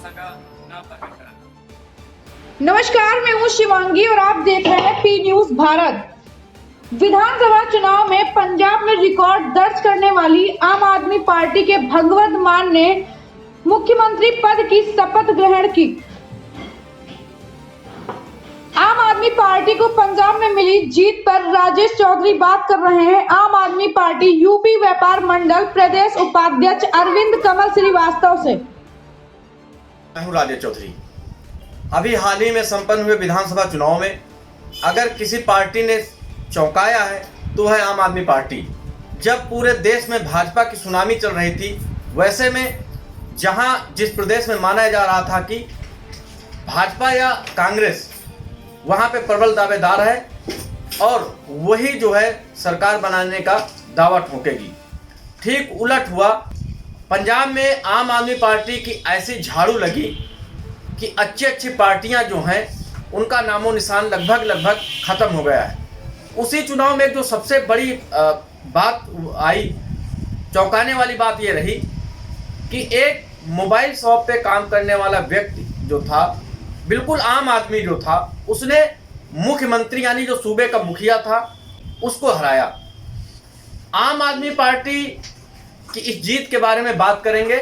सका ना प्रकट करा। नमस्कार, मैं हूं शिवांगी और आप देख रहे हैं पी न्यूज भारत। विधानसभा चुनाव में पंजाब में रिकॉर्ड दर्ज करने वाली आम आदमी पार्टी के भगवंत मान ने मुख्यमंत्री पद की शपथ ग्रहण की। आम आदमी पार्टी को पंजाब में मिली जीत पर राजेश चौधरी बात कर रहे हैं। आम आदमी पार्टी यूपी व्यापार मंडल प्रदेश उपाध्यक्ष अरविंद कमल श्रीवास्तव से। मैं हूं राजेश चौधरी। अभी हाल ही में संपन्न हुए विधानसभा चुनाव में अगर किसी पार्टी ने चौंकाया है तो है आम आदमी पार्टी। जब पूरे देश में भाजपा की सुनामी चल रही थी, वैसे में जहां जिस प्रदेश में माना जा रहा था कि भाजपा या कांग्रेस वहां पे प्रबल दावेदार है और वही जो है सरकार बनाने का दावा ठोकेगी, ठीक उलट हुआ। पंजाब में आम आदमी पार्टी की ऐसी झाड़ू लगी कि अच्छी पार्टियां जो हैं उनका नामो निशान लगभग खत्म हो गया है। उसी चुनाव में जो सबसे बड़ी बात आई, चौंकाने वाली बात ये रही कि एक मोबाइल शॉप पे काम करने वाला व्यक्ति जो था, बिल्कुल आम आदमी जो था, उसने मुख्यमंत्री यानी जो सूबे का मुखिया था उसको हराया। आम आदमी पार्टी की इस जीत के बारे में बात करेंगे।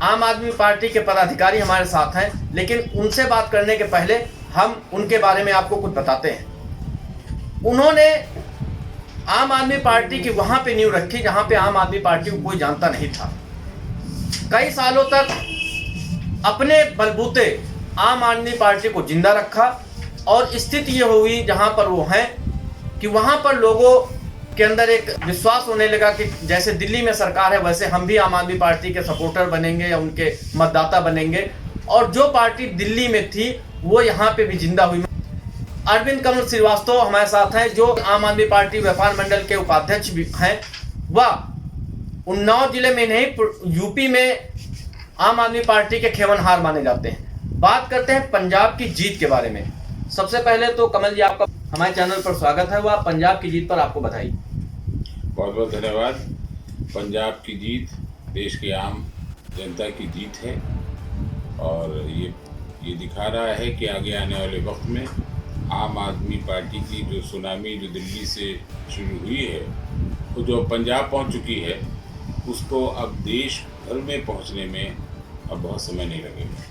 आम आदमी पार्टी के पदाधिकारी हमारे साथ हैं, लेकिन उनसे बात करने के पहले हम उनके बारे में आपको कुछ बताते हैं। उन्होंने आम आदमी पार्टी की वहां पे नींव रखी जहां पे आम आदमी पार्टी को कोई जानता नहीं था। कई सालों तक अपने बलबूते आम आदमी पार्टी को जिंदा रखा और स्थिति ये हुई जहां पर वो हैं कि वहां पर लोगों के अंदर एक विश्वास होने लगा कि जैसे दिल्ली में सरकार है वैसे हम भी आम आदमी पार्टी के सपोर्टर बनेंगे या उनके मतदाता बनेंगे। और जो पार्टी दिल्ली में थी वो यहाँ पे भी जिंदा हुई। अरविंद कमल श्रीवास्तव हमारे साथ हैं, जो आम आदमी पार्टी व्यापार मंडल के उपाध्यक्ष भी हैं। वह उन्नाव जिले में नहीं, यूपी में आम आदमी पार्टी के खेवनहार माने जाते हैं। बात करते हैं पंजाब की जीत के बारे में। सबसे पहले तो कमल जी, आपका हमारे चैनल पर स्वागत है। वह पंजाब की जीत पर आपको बधाई। बहुत बहुत धन्यवाद। पंजाब की जीत देश की आम जनता की जीत है और ये दिखा रहा है कि आगे आने वाले वक्त में आम आदमी पार्टी की जो सुनामी जो दिल्ली से शुरू हुई है, वो जो पंजाब पहुंच चुकी है, उसको अब देश भर में पहुंचने में अब बहुत समय नहीं लगेगा।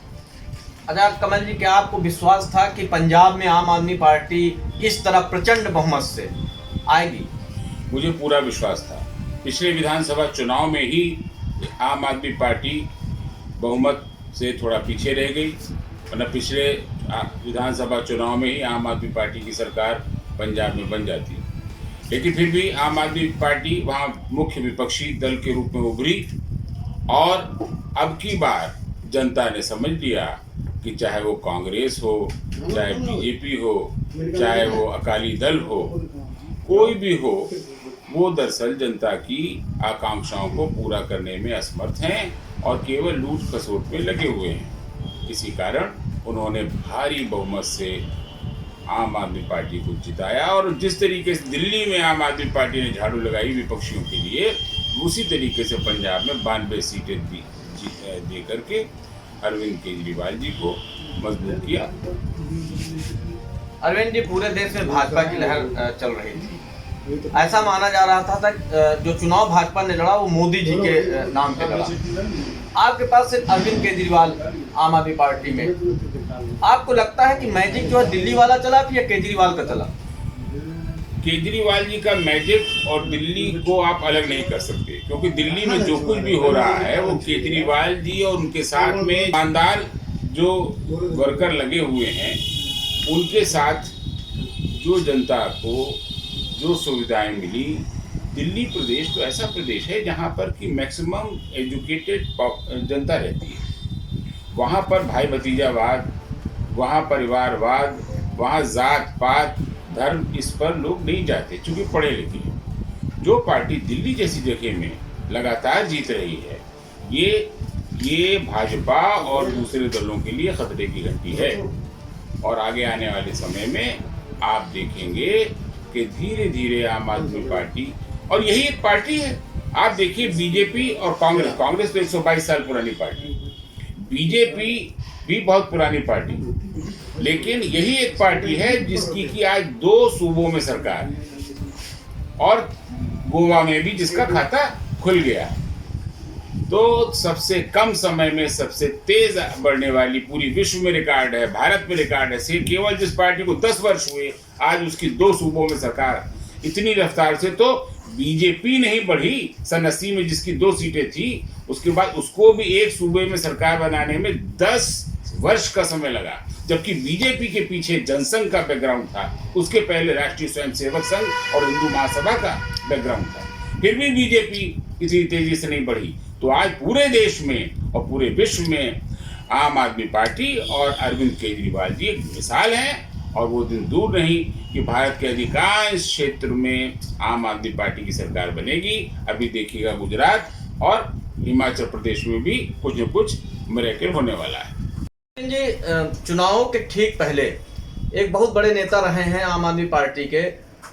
अच्छा कमल जी, क्या आपको विश्वास था कि पंजाब में आम आदमी पार्टी इस तरह प्रचंड बहुमत से आएगी? मुझे पूरा विश्वास था। पिछले विधानसभा चुनाव में ही आम आदमी पार्टी बहुमत से थोड़ा पीछे रह गई, वरना पिछले विधानसभा चुनाव में ही आम आदमी पार्टी की सरकार पंजाब में बन जाती। लेकिन फिर भी आम आदमी पार्टी वहाँ मुख्य विपक्षी दल के रूप में उभरी और अब की बार जनता ने समझ लिया कि चाहे वो कांग्रेस हो, चाहे बीजेपी हो, चाहे वो अकाली दल हो, कोई भी हो, वो दरअसल जनता की आकांक्षाओं को पूरा करने में असमर्थ हैं और केवल लूट खसोट में लगे हुए हैं। इसी कारण उन्होंने भारी बहुमत से आम आदमी पार्टी को जिताया और जिस तरीके से दिल्ली में आम आदमी पार्टी ने झाड़ू लगाई विपक्षियों के लिए, उसी तरीके से पंजाब में 92 सीटें दे करके अरविंद केजरीवाल जी को मजबूत किया। अरविंद जी, पूरे देश में भाजपा की लहर चल रही थी। ऐसा माना जा रहा था जो चुनाव भाजपा ने लड़ा वो मोदी जी के नाम पे लड़ा। आपके पास सिर्फ अरविंद केजरीवाल आम आदमी पार्टी में, आपको लगता है कि मैजिक जो है दिल्ली वाला चला या केजरीवाल का चला? केजरीवाल जी का मैजिक और दिल्ली को आप अलग नहीं कर सकते, क्योंकि दिल्ली में जो कुछ भी हो रहा है वो केजरीवाल जी और उनके साथ में ईमानदार जो वर्कर लगे हुए हैं उनके साथ जो जनता को जो सुविधाएं मिली। दिल्ली प्रदेश तो ऐसा प्रदेश है जहां पर कि मैक्सिमम एजुकेटेड जनता रहती है। वहां पर भाई भतीजावाद, वहां परिवारवाद, वहां जात पात धर्म, इस पर लोग नहीं जाते चूँकि पढ़े लिखे हैं। जो पार्टी दिल्ली जैसी जगह में लगातार जीत रही है, ये भाजपा और दूसरे दलों के लिए खतरे की घंटी है और आगे आने वाले समय में आप देखेंगे कि धीरे धीरे आम आदमी पार्टी, और यही एक पार्टी है, आप देखिए बीजेपी और कांग्रेस तो 122 साल पुरानी पार्टी, बीजेपी भी बहुत पुरानी पार्टी, लेकिन यही एक पार्टी है जिसकी कि आज 2 सूबों में सरकार है और गोवा में भी जिसका खाता खुल गया। तो सबसे कम समय में सबसे तेज बढ़ने वाली पूरी विश्व में रिकॉर्ड है, भारत में रिकॉर्ड है। सिर्फ केवल जिस पार्टी को 10 वर्ष हुए, आज उसकी 2 सूबों में सरकार। इतनी रफ्तार से तो बीजेपी नहीं बढ़ी। सन 80 में जिसकी 2 सीटें थी, उसके बाद उसको भी एक सूबे में सरकार बनाने में 10 वर्ष का समय लगा। जबकि बीजेपी के पीछे जनसंघ का बैकग्राउंड था, उसके पहले राष्ट्रीय स्वयंसेवक संघ और हिंदू महासभा का बैकग्राउंड था। फिर भी बीजेपी इतनी तेजी से नहीं बढ़ी। तो आज पूरे देश में और पूरे विश्व में आम आदमी पार्टी और अरविंद केजरीवाल जी एक मिसाल हैं। और वो दिन दूर नहीं कि भारत के अधिकांश क्षेत्र में आम आदमी पार्टी की सरकार बनेगी। अभी देखिएगा गुजरात और हिमाचल प्रदेश में भी कुछ न कुछ मिरेकल होने वाला है। जी, चुनावों के ठीक पहले एक बहुत बड़े नेता रहे हैं आम आदमी पार्टी के,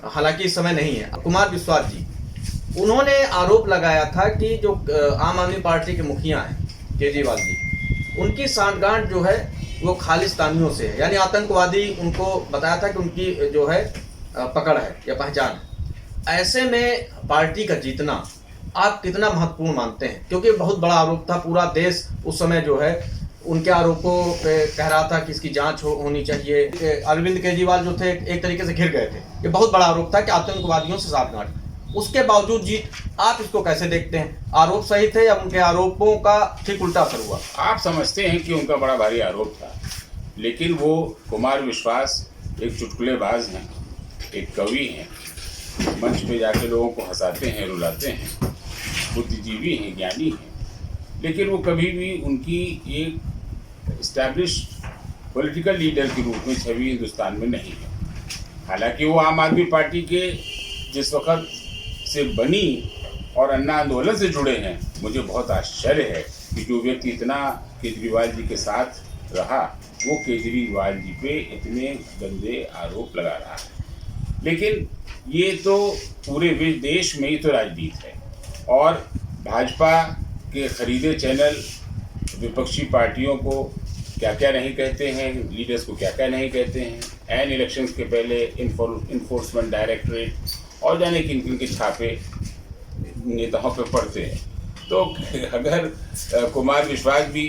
हालांकि इस समय नहीं है, कुमार विश्वास जी। उन्होंने आरोप लगाया था कि जो आम आदमी पार्टी के मुखिया हैं केजरीवाल जी, उनकी सांठगांठ जो है वो खालिस्तानियों से है, यानी आतंकवादी उनको बताया था कि उनकी जो है पकड़ है या पहचान है। ऐसे में पार्टी का जीतना आप कितना महत्वपूर्ण मानते हैं? क्योंकि बहुत बड़ा आरोप था, पूरा देश उस समय जो है उनके आरोपों पे कह रहा था कि इसकी जांच होनी चाहिए। अरविंद केजरीवाल जो थे एक तरीके से घिर गए थे। ये बहुत बड़ा आरोप था कि आतंकवादियों से साठगांठ। उसके बावजूद जीत, आप इसको कैसे देखते हैं? आरोप सही थे या उनके आरोपों का ठीक उल्टा असर हुआ? आप समझते हैं कि उनका बड़ा भारी आरोप था, लेकिन वो कुमार विश्वास एक चुटकुलेबाज हैं, एक कवि हैं, मंच पे जाके लोगों को हंसाते हैं, रुलाते हैं, बुद्धिजीवी हैं, ज्ञानी हैं, लेकिन वो कभी भी उनकी एक एस्टैब्लिश्ड पॉलिटिकल लीडर के रूप में छवि हिंदुस्तान में नहीं है। हालांकि वो आम आदमी पार्टी के जिस वक्त से बनी और अन्ना आंदोलन से जुड़े हैं, मुझे बहुत आश्चर्य है कि जो व्यक्ति इतना केजरीवाल जी के साथ रहा, वो केजरीवाल जी पे इतने गंदे आरोप लगा रहा है। लेकिन ये तो पूरे देश में ही तो राजनीति है, और भाजपा के खरीदे चैनल विपक्षी पार्टियों को क्या क्या नहीं कहते हैं, लीडर्स को क्या क्या नहीं कहते हैं। एन इलेक्शंस के पहले इन्फोर्समेंट डायरेक्टरेट और जाने किन किन के छापे नेताओं पे पड़ते हैं। तो अगर कुमार विश्वास भी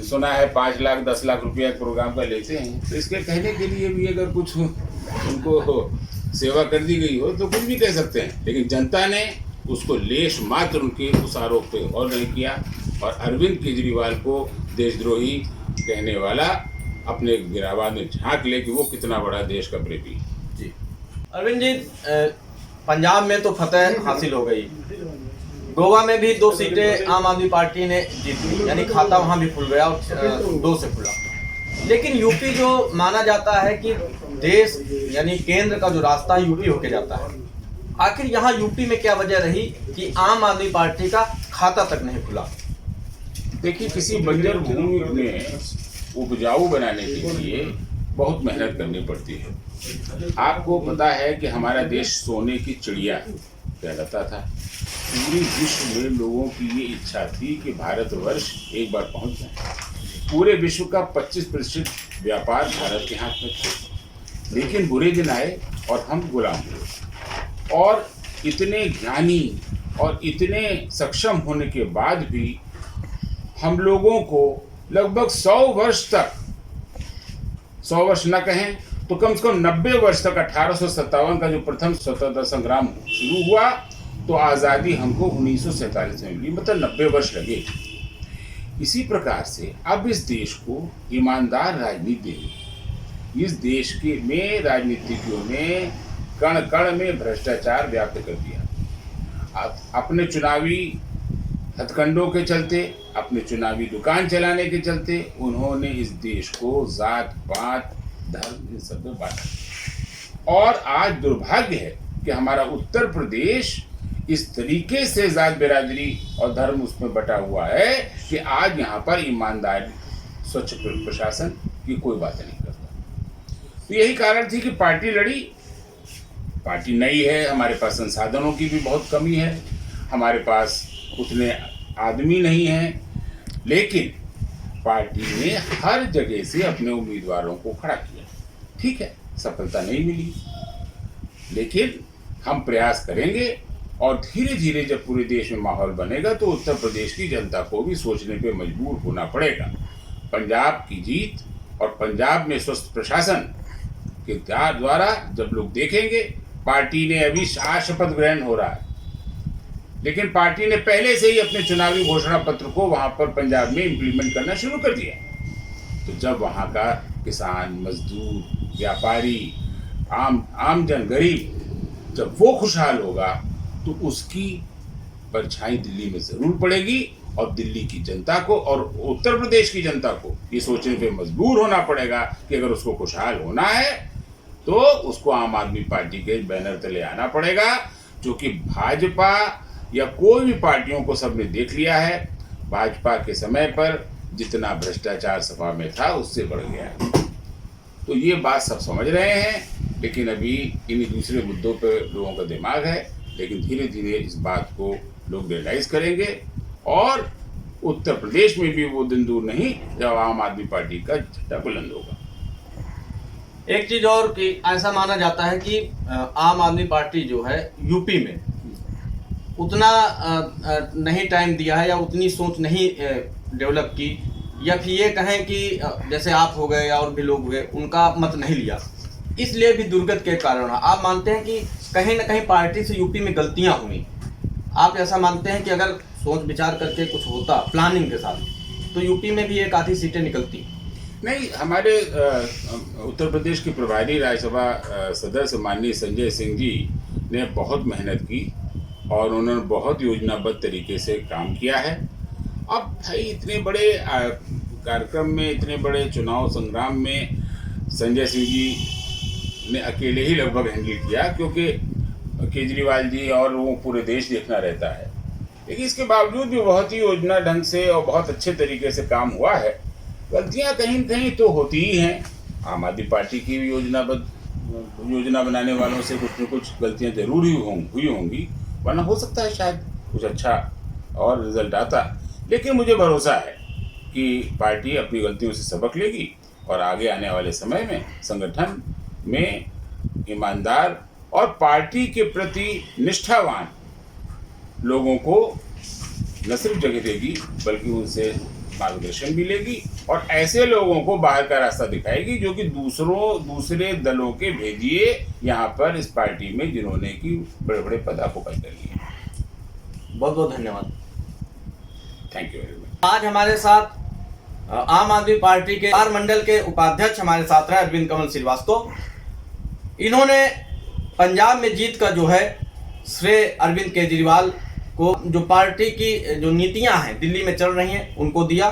सुना है 5 लाख 10 लाख रुपया प्रोग्राम का लेते हैं, तो इसके कहने के लिए भी अगर कुछ उनको सेवा कर दी गई हो तो कुछ भी कह सकते हैं। लेकिन जनता ने उसको लेश मात्र उनके उस आरोप पे और नहीं किया, और अरविंद केजरीवाल को देशद्रोही कहने वाला अपने गिरावा में झांक ले कि वो कितना बड़ा देश का प्रेमी है। जी अरविंद जी, पंजाब में तो फतह हासिल हो गई, गोवा में भी 2 सीटें आम आदमी पार्टी ने जीत ली, यानी खाता वहां भी खुल गया और 2 से खुला। लेकिन यूपी जो माना जाता है कि देश यानी केंद्र का जो रास्ता यूपी होके जाता है, आखिर यहाँ यूपी में क्या वजह रही कि आम आदमी पार्टी का खाता तक नहीं खुला? देखिए, किसी बंजर भूमि में उपजाऊ बनाने के लिए बहुत मेहनत करनी पड़ती है। आपको पता है कि हमारा देश सोने की चिड़िया कहलाता था। पूरी विश्व में लोगों की ये इच्छा थी कि भारतवर्ष एक बार पहुंच जाए। पूरे विश्व का 25% व्यापार भारत के हाथ में थे। लेकिन बुरे दिन आए और हम गुलाम हुए। और इतने ज्ञानी और इतने सक्षम होने के बाद भी हम लोगों को लगभग 100 वर्ष तक, 100 वर्ष न कहें तो कम से कम 90 वर्ष तक, 1857 का जो प्रथम स्वतंत्रता संग्राम शुरू हुआ तो आज़ादी हमको 1947 में मिली, मतलब 90 वर्ष लगे। इसी प्रकार से अब इस देश को ईमानदार राजनीति देनी। इस देश के में राजनीतिज्ञों ने कण कण में भ्रष्टाचार व्याप्त कर दिया। अपने चुनावी हथकंडों के चलते, अपने चुनावी दुकान चलाने के चलते उन्होंने इस देश को जात पात धर्म इन सब में बांटा। और आज दुर्भाग्य है कि हमारा उत्तर प्रदेश इस तरीके से जात बिरादरी और धर्म उसमें बटा हुआ है कि आज यहाँ पर ईमानदारी, स्वच्छ प्रशासन की कोई बात नहीं करता। तो यही कारण थी कि पार्टी लड़ी। पार्टी नई है, हमारे पास संसाधनों की भी बहुत कमी है, हमारे पास उतने आदमी नहीं हैं, लेकिन पार्टी ने हर जगह से अपने उम्मीदवारों को खड़ा किया। ठीक है, सफलता नहीं मिली, लेकिन हम प्रयास करेंगे और धीरे धीरे जब पूरे देश में माहौल बनेगा तो उत्तर प्रदेश की जनता को भी सोचने पे मजबूर होना पड़ेगा। पंजाब की जीत और पंजाब में स्वस्थ प्रशासन के द्वारा जब लोग देखेंगे, पार्टी ने अभी आज शपथ ग्रहण हो रहा है, लेकिन पार्टी ने पहले से ही अपने चुनावी घोषणा पत्र को वहां पर पंजाब में इम्प्लीमेंट करना शुरू कर दिया। तो जब वहां का किसान, मजदूर, व्यापारी, आम जन, गरीब जब वो खुशहाल होगा तो उसकी परछाई दिल्ली में जरूर पड़ेगी और दिल्ली की जनता को और उत्तर प्रदेश की जनता को ये सोचने पे मजबूर होना पड़ेगा कि अगर उसको खुशहाल होना है तो उसको आम आदमी पार्टी के बैनर तले आना पड़ेगा, जो कि भाजपा या कोई भी पार्टियों को सबने देख लिया है। भाजपा के समय पर जितना भ्रष्टाचार सभा में था उससे बढ़ गया है। तो ये बात सब समझ रहे हैं, लेकिन अभी इन दूसरे मुद्दों पर लोगों का दिमाग है, लेकिन धीरे धीरे इस बात को लोग रियलाइज करेंगे और उत्तर प्रदेश में भी वो दिन दूर नहीं जब आम आदमी पार्टी का झंडा बुलंद होगा। एक चीज और कि ऐसा माना जाता है कि आम आदमी पार्टी जो है यूपी में उतना नहीं टाइम दिया है या उतनी सोच नहीं डेवलप की, या फिर ये कहें कि जैसे आप हो गए या और भी लोग हुए उनका मत नहीं लिया, इसलिए भी दुर्गत के कारण है। आप मानते हैं कि कहीं ना कहीं पार्टी से यूपी में गलतियां हुई? आप ऐसा मानते हैं कि अगर सोच विचार करके कुछ होता प्लानिंग के साथ तो यूपी में भी एक आधी सीटें निकलती? नहीं, हमारे उत्तर प्रदेश के प्रभारी राज्यसभा सदस्य माननीय संजय सिंह जी ने बहुत मेहनत की और उन्होंने बहुत योजनाबद्ध तरीके से काम किया है। अब भाई इतने बड़े कार्यक्रम में, इतने बड़े चुनाव संग्राम में संजय सिंह जी ने अकेले ही लगभग हैंडल किया, क्योंकि केजरीवाल जी और वो पूरे देश देखना रहता है। लेकिन इसके बावजूद भी बहुत ही योजना ढंग से और बहुत अच्छे तरीके से काम हुआ है। गलतियां कहीं कहीं तो होती ही हैं। आम आदमी पार्टी की भी योजना बनाने वालों से कुछ न कुछ गलतियां जरूर हुई होंगी, वरना हो सकता है शायद कुछ अच्छा और रिजल्ट आता। लेकिन मुझे भरोसा है कि पार्टी अपनी गलतियों से सबक लेगी और आगे आने वाले समय में संगठन में ईमानदार और पार्टी के प्रति निष्ठावान लोगों को न सिर्फ जगह देगी बल्कि उनसे मार्गदर्शन भी लेगी और ऐसे लोगों को बाहर का रास्ता दिखाएगी जो कि दूसरे दलों के भेजिए यहाँ पर इस पार्टी में जिन्होंने की बड़े बड़े पद ऑक्युपाई कर लिए। बहुत बहुत धन्यवाद, थैंक यू वेरी मच। आज हमारे साथ आम आदमी पार्टी के बिहार मंडल के उपाध्यक्ष हमारे साथ रहे अरविंद कमल श्रीवास्तव। इन्होंने पंजाब में जीत का जो है श्रेय अरविंद केजरीवाल को, जो पार्टी की जो नीतियां हैं दिल्ली में चल रही हैं उनको दिया।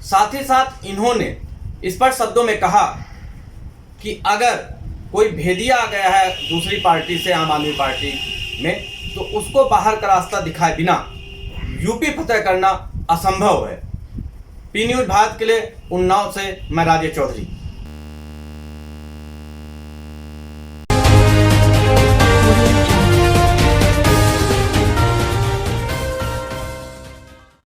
साथ ही साथ इन्होंने स्पष्ट शब्दों में कहा कि अगर कोई भेदिया आ गया है दूसरी पार्टी से आम आदमी पार्टी में तो उसको बाहर का रास्ता दिखाए बिना यूपी फतह करना असंभव है। पी न्यूज़ भारत के लिए उन्नाव से मैं राजेश चौधरी।